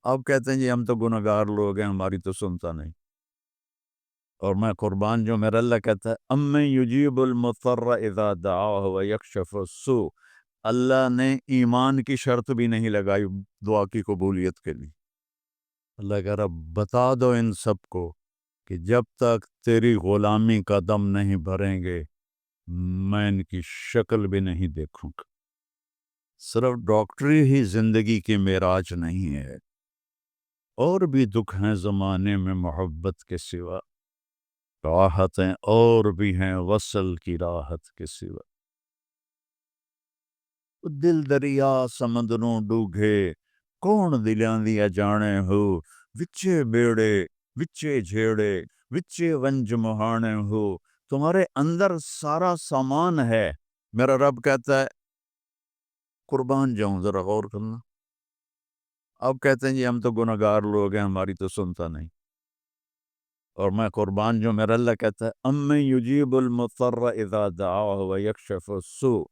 اب کہتے ہیں جی ہم تو گناہگار لوگ ہیں، ہماری تو سنتا نہیں۔ اور میں قربان جو میرا اللہ کہتا ہے امن یجیب المضطر اذا دعاہ ویکشف السوء، اللہ نے ایمان کی شرط بھی نہیں لگائی دعا کی قبولیت کے لیے۔ اللہ کہہ رہا بتا دو ان سب کو کہ جب تک تیری غلامی کا دم نہیں بھریں گے میں ان کی شکل بھی نہیں دیکھوں گا۔ صرف ڈاکٹری ہی زندگی کی معراج نہیں ہے، اور بھی دکھ ہیں زمانے میں محبت کے سوا، راحتیں اور بھی ہیں وصل کی راحت کے سوا۔ دل دریا سمندروں ڈوگے کون دلیاں دیا جانے ہو، وچے بیڑے وچے جھیڑے وچے ونج مہانے ہو، تمہارے اندر سارا سامان ہے۔ میرا رب کہتا ہے قربان جاؤں ذرا غور کرنا۔ اب کہتے ہیں جی ہم تو گناہگار لوگ ہیں، ہماری تو سنتا نہیں۔ اور میں قربان جو میرا اللہ کہتا ہے امن یجیب المضطر اذا دعاہ ویکشف السوء،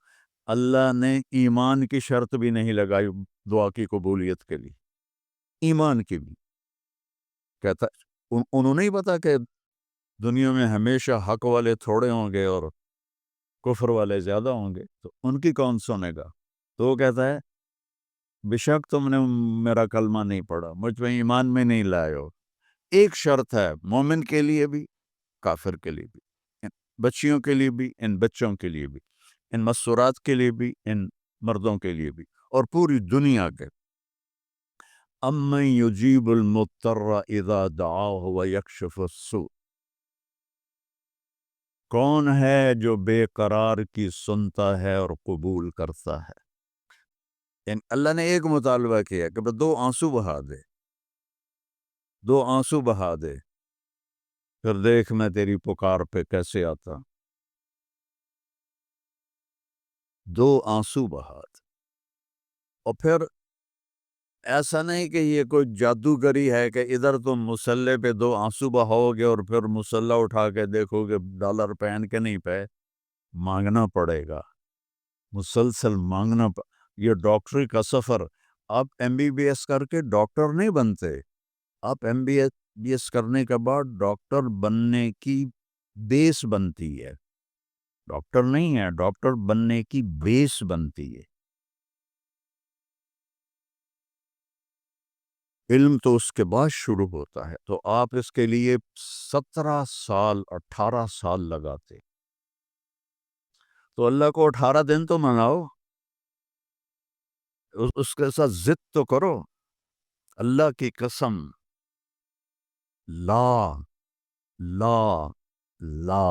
اللہ نے ایمان کی شرط بھی نہیں لگائی دعا کی قبولیت کے لیے، ایمان کی بھی۔ کہتا انہوں نہیں پتا کہ دنیا میں ہمیشہ حق والے تھوڑے ہوں گے اور کفر والے زیادہ ہوں گے، تو ان کی کون سنے گا؟ تو وہ کہتا ہے بے شک تم نے میرا کلمہ نہیں پڑھا، مجھ پہ ایمان میں نہیں لائے ہو۔ ایک شرط ہے مومن کے لیے بھی کافر کے لیے بھی، ان بچیوں کے لیے بھی، ان بچوں کے لیے بھی، ان مستورات کے لیے بھی، ان مردوں کے لیے بھی، اور پوری دنیا کے۔ امن یجیب المضطر اذا دعاہ ویکشف السوء، کون ہے جو بے قرار کی سنتا ہے اور قبول کرتا ہے؟ یعنی اللہ نے ایک مطالبہ کیا کہ دو آنسو بہا دے، دو آنسو بہا دے، پھر دیکھ میں تیری پکار پہ کیسے آتا۔ دو آنسو بہا دے، اور پھر ایسا نہیں کہ یہ کوئی جادوگری ہے کہ ادھر تم مسلح پہ دو آنسو بہاؤ گے اور پھر مسلح اٹھا کے دیکھو گے ڈالر پہن کے نہیں پہ، مانگنا پڑے گا، مسلسل مانگنا یہ ڈاکٹری کا سفر۔ آپ ایم بی بی ایس کر کے ڈاکٹر نہیں بنتے، آپ ایم بی بی ایس کرنے کے بعد ڈاکٹر بننے کی بیس بنتی ہے، ڈاکٹر نہیں ہے، ڈاکٹر بننے کی بیس بنتی ہے۔ علم تو اس کے بعد شروع ہوتا ہے، تو آپ اس کے لیے 17 سال 18 سال لگاتے، تو اللہ کو 18 دن تو مناؤ، اس کے ساتھ ضد تو کرو۔ اللہ کی قسم، لا لا لا،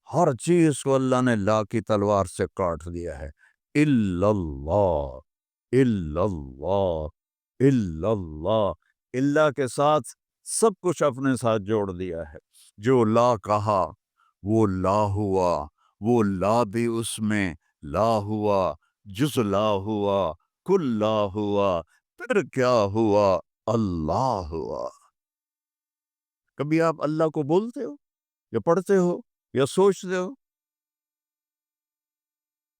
ہر چیز کو اللہ نے لا کی تلوار سے کاٹ دیا ہے۔ الا اللہ، الا اللہ، الا اللہ، اللہ کے ساتھ سب کچھ اپنے ساتھ جوڑ دیا ہے۔ جو لا کہا وہ لا ہوا، وہ لا بھی اس میں لا ہوا، جز لا ہوا، کل لا ہوا، پھر کیا ہوا؟ اللہ ہوا۔ کبھی آپ اللہ کو بولتے ہو یا پڑھتے ہو یا سوچتے ہو،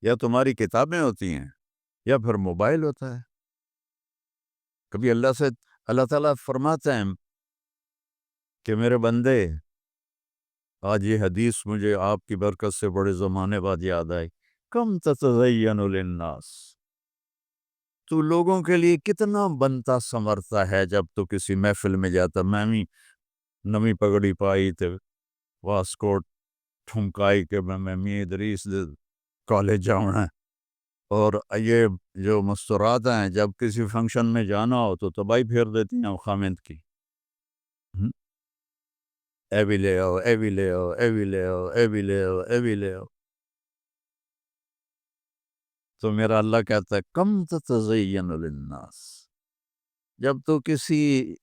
یا تمہاری کتابیں ہوتی ہیں یا پھر موبائل ہوتا ہے؟ کبھی اللہ سے اللہ تعالیٰ فرماتے ہیں کہ میرے بندے آج یہ حدیث مجھے آپ کی برکت سے بڑے زمانے بعد یاد آئی، کم تتزین للناس، تو لوگوں کے لیے کتنا بنتا سنورتا ہے۔ جب تو کسی محفل میں جاتا، میں بھی نمی پگڑی پائی تے واسکوٹ ٹھمکائی کہ میں می ادریس کالج جاؤں ہے، اور یہ جو مستورات ہیں جب کسی فنکشن میں جانا ہو تو تباہی پھیر دیتی ہیں خامند کی، اے بھی لے آؤ، اے بھی لے آؤ، اے بھی لے آؤ، اے بھی لے آؤ، اے بھی لے آؤ۔ تو میرا اللہ کہتا ہے کم تتزین للناس، جب تو کسی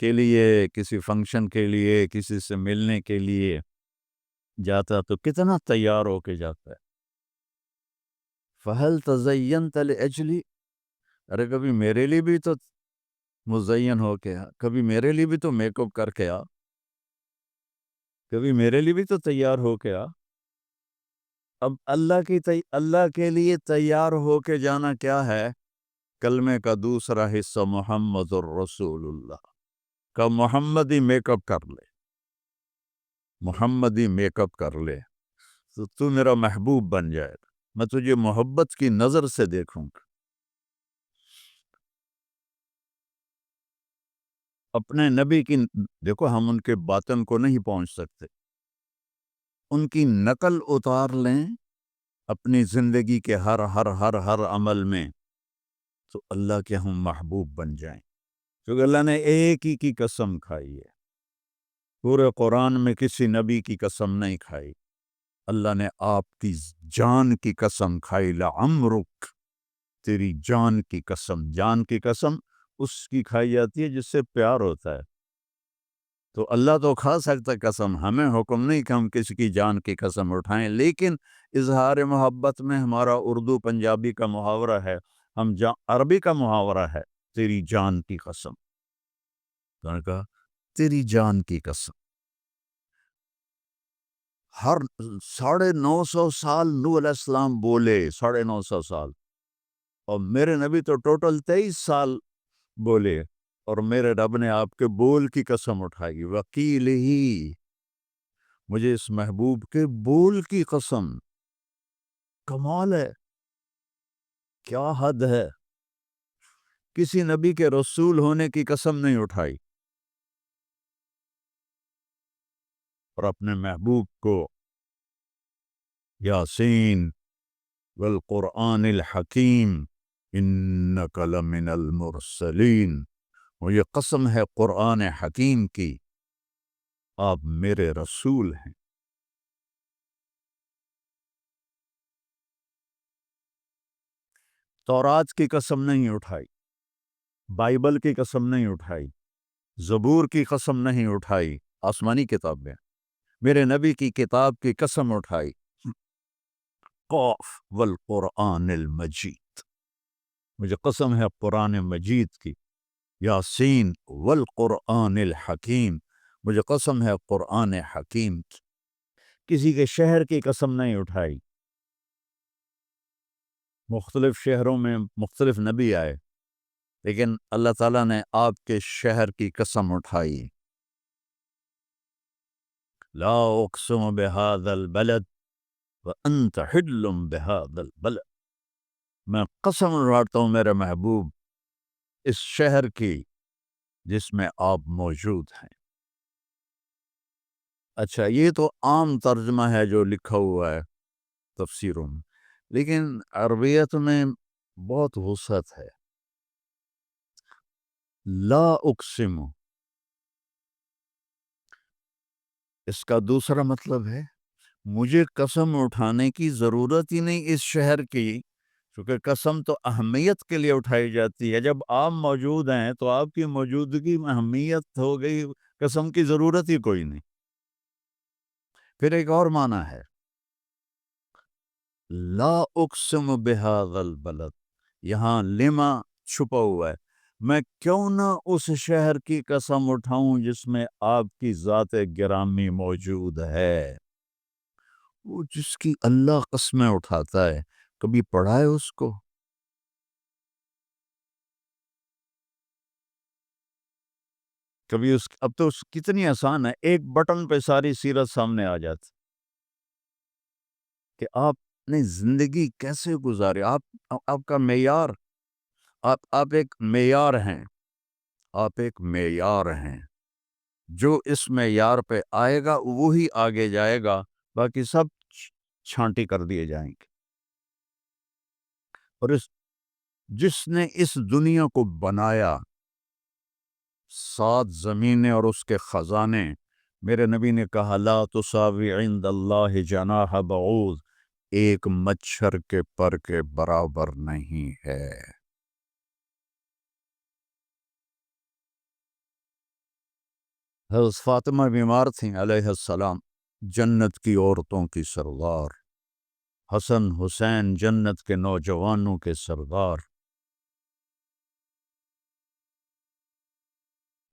کے لیے، کسی فنکشن کے لیے، کسی سے ملنے کے لیے جاتا تو کتنا تیار ہو کے جاتا ہے۔ فہل تزینت لاجلی، ارے کبھی میرے لیے بھی تو مزین ہو کے آ، کبھی میرے لیے بھی تو میک اپ کر کے آ، کبھی میرے لیے بھی تو تیار ہو کے آ۔ اب اللہ کے لیے تیار ہو کے جانا کیا ہے؟ کلمے کا دوسرا حصہ محمد الرسول اللہ کا محمدی میک اپ کر لے، محمدی میک اپ کر لے تو میرا محبوب بن جائے گا، میں تجھے محبت کی نظر سے دیکھوں گا۔ اپنے نبی کی دیکھو، ہم ان کے باطن کو نہیں پہنچ سکتے، ان کی نقل اتار لیں اپنی زندگی کے ہر ہر ہر ہر عمل میں، تو اللہ کے ہم محبوب بن جائیں، کیونکہ اللہ نے ایک ہی کی قسم کھائی ہے، پورے قرآن میں کسی نبی کی قسم نہیں کھائی، اللہ نے آپ کی جان کی قسم کھائی، لعمرک، تیری جان کی قسم۔ جان کی قسم اس کی کھائی جاتی ہے جس سے پیار ہوتا ہے، تو اللہ تو کھا سکتا قسم، ہمیں حکم نہیں کہ ہم کسی کی جان کی قسم اٹھائیں، لیکن اظہار محبت میں ہمارا اردو پنجابی کا محاورہ ہے، عربی کا محاورہ ہے، تیری جان کی قسم، تو نے کہا تیری جان کی قسم۔ ہر 950 سال نوح علیہ السلام بولے، 950 سال، اور میرے نبی تو ٹوٹل 23 سال بولے، اور میرے رب نے آپ کے بول کی قسم اٹھائی، وکیل ہی، مجھے اس محبوب کے بول کی قسم۔ کمال ہے، کیا حد ہے، کسی نبی کے رسول ہونے کی قسم نہیں اٹھائی، اور اپنے محبوب کو یاسین والقرآن الحکیم انک لمن المرسلین، مجھے قسم ہے قرآن حکیم کی، آپ میرے رسول ہیں۔ تورات کی قسم نہیں اٹھائی، بائبل کی قسم نہیں اٹھائی، زبور کی قسم نہیں اٹھائی، آسمانی کتاب میں میرے نبی کی کتاب کی قسم اٹھائی، قاف والقرآن المجید، مجھے قسم ہے قرآن مجید کی، یاسین والقرآن الحکیم، مجھے قسم ہے قرآن حکیم کی۔ کسی کے شہر کی قسم نہیں اٹھائی، مختلف شہروں میں مختلف نبی آئے، لیکن اللہ تعالیٰ نے آپ کے شہر کی قسم اٹھائی، لا اقسم بهذا البلد وانت حل بهذا البلد، میں قسم اٹھاتا ہوں میرے محبوب اس شہر کی جس میں آپ موجود ہیں۔ اچھا، یہ تو عام ترجمہ ہے جو لکھا ہوا ہے تفسیروں میں، لیکن عربیت میں بہت وسعت ہے۔ لا اقسم، اس کا دوسرا مطلب ہے مجھے قسم اٹھانے کی ضرورت ہی نہیں اس شہر کی، کیونکہ قسم تو اہمیت کے لیے اٹھائی جاتی ہے، جب آپ موجود ہیں تو آپ کی موجودگی میں اہمیت ہو گئی، قسم کی ضرورت ہی کوئی نہیں۔ پھر ایک اور معنی ہے، لا اقسم بهذا البلد، یہاں لما چھپا ہوا ہے، میں کیوں نہ اس شہر کی قسم اٹھاؤں جس میں آپ کی ذات گرامی موجود ہے۔ وہ جس کی اللہ قسمیں اٹھاتا ہے، کبھی پڑھا ہے اس کو؟ کبھی اب تو کتنی آسان ہے، ایک بٹن پہ ساری سیرت سامنے آ جاتی کہ آپ نے زندگی کیسے گزارے، آپ کا معیار، آپ ایک معیار ہیں، آپ ایک معیار ہیں، جو اس معیار پہ آئے گا وہی آگے جائے گا، باقی سب چھانٹی کر دیے جائیں گے۔ اور جس نے اس دنیا کو بنایا، 7 زمینیں اور اس کے خزانے، میرے نبی نے کہا لا تساوی عند اللہ جناح بعوض، ایک مچھر کے پر کے برابر نہیں ہے۔ حضرت فاطمہ بیمار تھیں علیہ السلام، جنت کی عورتوں کی سردار، حسن حسین جنت کے نوجوانوں کے سردار،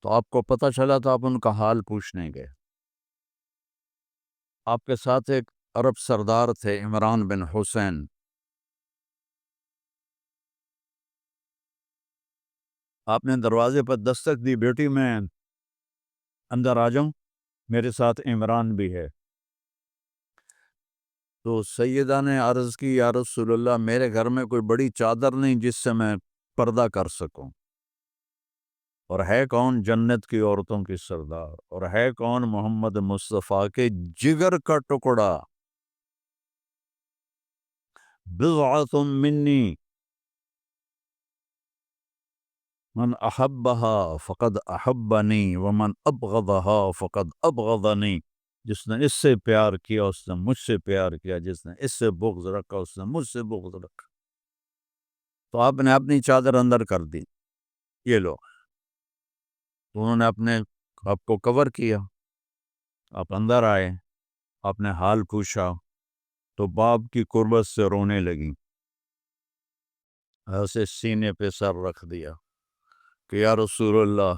تو آپ کو پتہ چلا تو آپ ان کا حال پوچھنے گئے۔ آپ کے ساتھ ایک عرب سردار تھے، عمران بن حسین، آپ نے دروازے پر دستک دی، بیٹی میں اندر آ جاؤں، میرے ساتھ عمران بھی ہے۔ تو سیدہ نے عرض کی یا رسول اللہ میرے گھر میں کوئی بڑی چادر نہیں جس سے میں پردہ کر سکوں، اور ہے کون جنت کی عورتوں کی سردار، اور ہے کون محمد مصطفیٰ کے جگر کا ٹکڑا، بضعۃ منی من احبها فقد احبنی ومن ابغضها فقد ابغضنی، جس نے اس سے پیار کیا اس نے مجھ سے پیار کیا، جس نے اس سے بغض رکھا اس نے مجھ سے بغض رکھا۔ تو آپ نے اپنی چادر اندر کر دی، یہ لو، تو انہوں نے اپنے آپ کو کور کیا، آپ اندر آئے، آپ نے حال پوچھا تو باپ کی قربت سے رونے لگی، ایسے سینے پہ سر رکھ دیا کہ یا رسول اللہ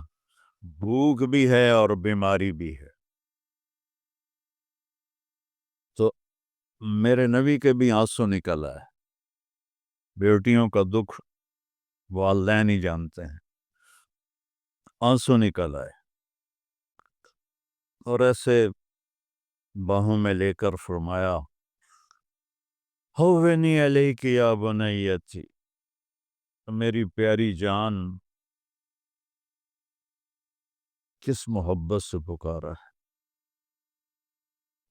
بھوک بھی ہے اور بیماری بھی ہے۔ تو میرے نبی کے بھی آنسو نکل آئے، بیٹیوں کا دکھ والدین ہی جانتے ہیں، آنسو نکل آئے، اور ایسے باہوں میں لے کر فرمایا ہوونی علیک یا بنیتی، میری پیاری جان کس محبت سے پکارا ہے،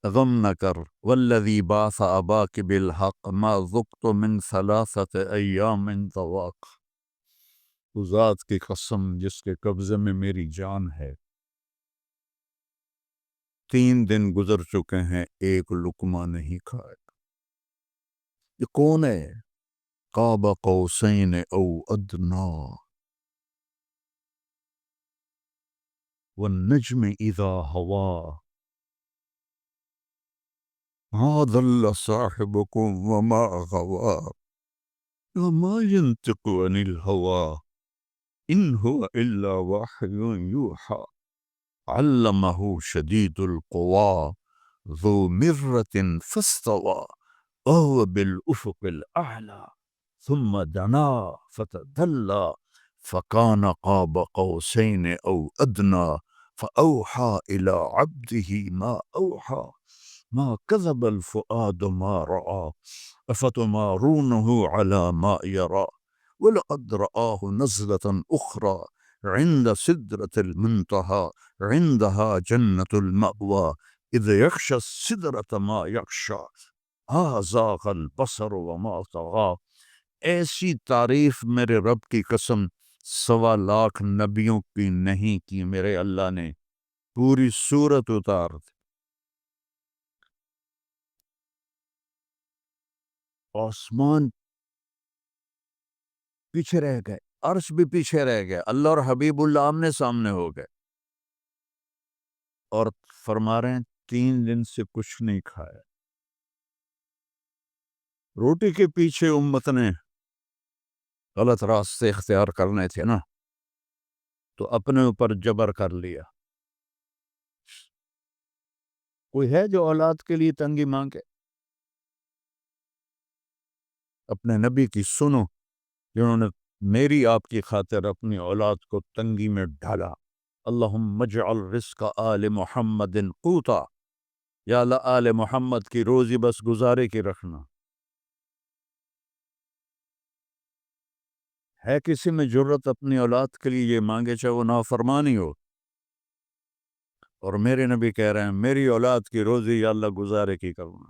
غم نہ کر، والذی بعث اباک بالحق ما ذقت من ثلاثت ایام طواق، اس ذات کی قسم جس کے قبضے میں میری جان ہے، 3 دن گزر چکے ہیں ایک لقمہ نہیں کھایا۔ یہ کون ہے؟ قاب قوسین او ادنا والنجم اذا ہوا ما ضل صاحبكم وما غوا وما ينطق عن الهوى ان هو الا وحی یوحى علمه شدید القوى ذو مرة فاستوى وهو بالأفق الأعلى ثم دنا فتدلى فكان قاب قوسين أو أدنى فأوحى إلى عبده ما أوحى ما كذب الفؤاد ما رأى أفتمارونه على ما يرى ولقد رآه نزلة أخرى عند سدرة المنتهى عندها جنة المأوى إذ يغشى السدرة ما يغشى زاغ البصر وما طغى۔ ایسی تعریف میرے رب کی قسم 1.25 نبیوں کی نہیں کی میرے اللہ نے، پوری سورت اتار دی، آسمان پیچھے رہ گئے، عرش بھی پیچھے رہ گئے، اللہ اور حبیب اللہ آمنے سامنے ہو گئے، اور فرما رہے ہیں 3 دن سے کچھ نہیں کھایا۔ روٹی کے پیچھے امت نے غلط راستے اختیار کرنے تھے نا، تو اپنے اوپر جبر کر لیا۔ کوئی ہے جو اولاد کے لیے تنگی مانگے؟ اپنے نبی کی سنو، جنہوں نے میری آپ کی خاطر اپنی اولاد کو تنگی میں ڈالا۔ اللہم اجعل رزق آل محمد قوتا، یا اللہ آل محمد کی روزی بس گزارے کی رکھنا۔ ہے کسی میں جرت اپنی اولاد کے لیے یہ مانگے چاہے وہ نافرمانی ہو؟ اور میرے نبی کہہ رہے ہیں میری اولاد کی روزی یا اللہ گزارے کی کرنا،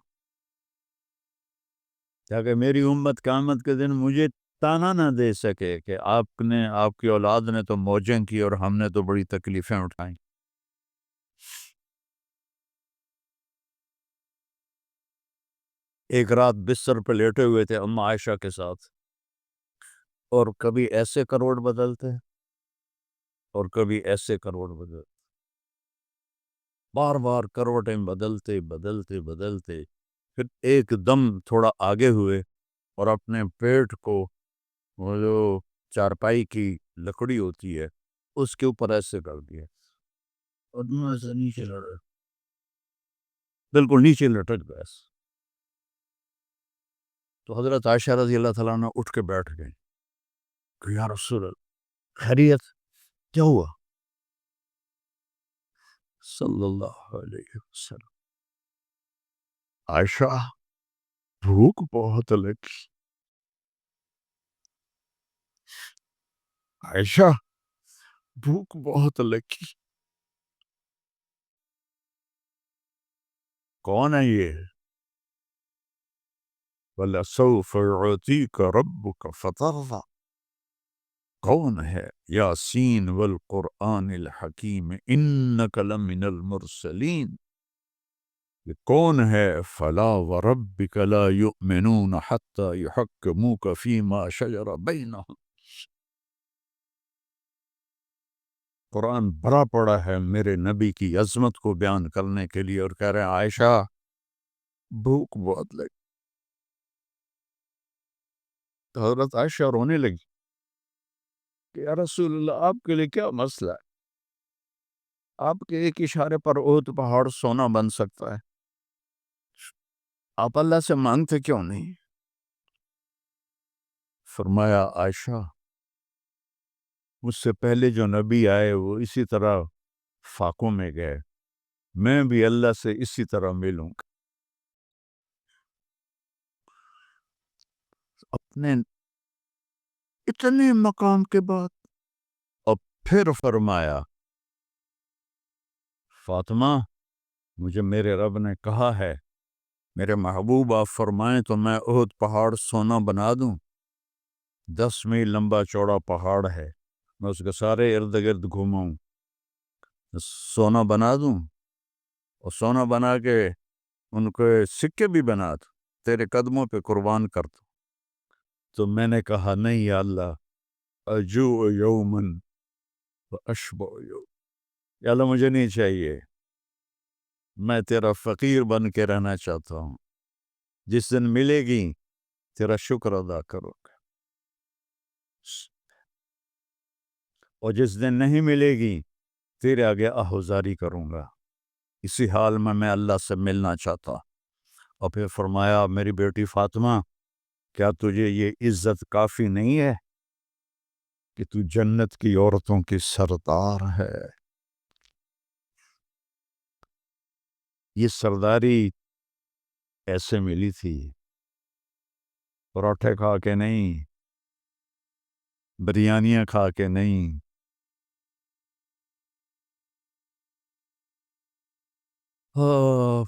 تاکہ میری امت قیامت کے دن مجھے تانا نہ دے سکے کہ آپ کی اولاد نے تو موجیں کی اور ہم نے تو بڑی تکلیفیں اٹھائیں۔ ایک رات بستر پہ لیٹے ہوئے تھے اما عائشہ کے ساتھ، اور کبھی ایسے کروٹ بدلتے اور کبھی ایسے کروٹ بدلتے، بار بار کروٹیں بدلتے بدلتے بدلتے، پھر ایک دم تھوڑا آگے ہوئے اور اپنے پیٹ کو، وہ جو چارپائی کی لکڑی ہوتی ہے اس کے اوپر ایسے کر دیا، اور دونوں ایسے نیچے لڑے، بالکل نیچے لٹک گئے۔ تو حضرت عائشہ رضی اللہ تعالیٰ عنہ اٹھ کے بیٹھ گئے کہ یا رسول اللہ، خیریت کیا ہوا؟ صلی اللہ علیہ وسلم. عائشہ بھوک بہت لگی. عائشہ بھوک بہت لگی. کون ہے یہ؟ وَلَسَوْفَ يُعْطِيكَ رَبُّكَ فَتَرْضَىٰ. کون ہے؟ یاسین والقرآن الحکیم انک لمن المرسلین. یہ کون ہے؟ فلا وربک لا یؤمنون حتی یحکموک فیما شجر بینہم. قرآن بھرا پڑا ہے میرے نبی کی عظمت کو بیان کرنے کے لیے، اور کہہ رہے ہیں عائشہ بھوک بہت لگی. تو حضرت عائشہ رونے لگی کہ یا رسول اللہ آپ کے لیے کیا مسئلہ ہے؟ آپ کے ایک اشارے پر احد پہاڑ سونا بن سکتا ہے، آپ اللہ سے مانگتے کیوں نہیں؟ فرمایا عائشہ مجھ سے پہلے جو نبی آئے وہ اسی طرح فاقوں میں گئے، میں بھی اللہ سے اسی طرح ملوں گا. اپنے اتنے مقام کے بعد اور پھر فرمایا فاطمہ مجھے میرے رب نے کہا ہے میرے محبوب آپ فرمائیں تو میں احد پہاڑ سونا بنا دوں. 10 میل لمبا چوڑا پہاڑ ہے، میں اس کے سارے ارد گرد گھوموں، سونا بنا دوں اور سونا بنا کے ان کو سکے بھی بنا دوں، تیرے قدموں پہ قربان کر دوں. تو میں نے کہا نہیں یا اللہ، اجوع یومن و اشبع یوم. یا اللہ مجھے نہیں چاہیے، میں تیرا فقیر بن کے رہنا چاہتا ہوں. جس دن ملے گی تیرا شکر ادا کرو گا، اور جس دن نہیں ملے گی تیرے آگے آہوزاری کروں گا. اسی حال میں اللہ سے ملنا چاہتا. اور پھر فرمایا میری بیٹی فاطمہ کیا تجھے یہ عزت کافی نہیں ہے کہ تو جنت کی عورتوں کی سردار ہے؟ یہ سرداری ایسے ملی تھی، پراٹھے کھا کے نہیں، بریانیاں کھا کے نہیں.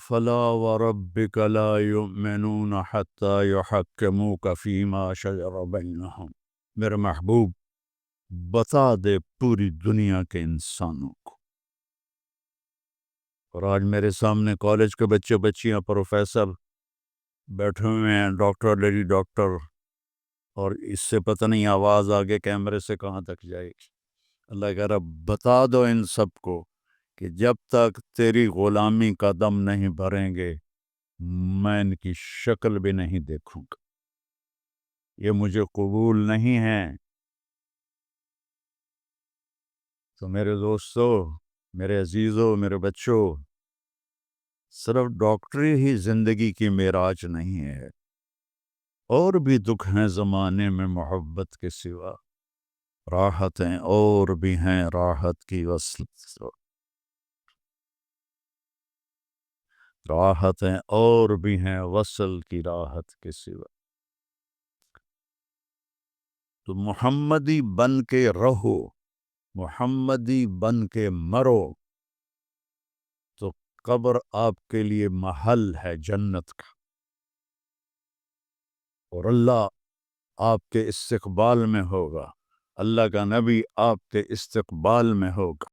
فلا وربک لا یؤمنون حتی یحکموک فیما شجر بینہم. میرے محبوب بتا دے پوری دنیا کے انسانوں کو. اور آج میرے سامنے کالج کے بچے بچیاں پروفیسر بیٹھے ہوئے ہیں، ڈاکٹر لیڈی ڈاکٹر، اور اس سے پتہ نہیں آواز آگے کیمرے سے کہاں تک جائے گی. اللہ کہہ رہا بتا دو ان سب کو کہ جب تک تیری غلامی کا دم نہیں بھریں گے میں ان کی شکل بھی نہیں دیکھوں گا. یہ مجھے قبول نہیں ہے. تو میرے دوستو، میرے عزیزو، میرے بچوں، صرف ڈاکٹری ہی زندگی کی معراج نہیں ہے، اور بھی دکھ ہیں زمانے میں محبت کے سوا، راحتیں اور بھی ہیں راحت کی وصل، راحتیں اور بھی ہیں وصل کی راحت کے سوا. تو محمدی بن کے رہو، محمدی بن کے مرو، تو قبر آپ کے لیے محل ہے جنت کا، اور اللہ آپ کے استقبال میں ہوگا، اللہ کا نبی آپ کے استقبال میں ہوگا.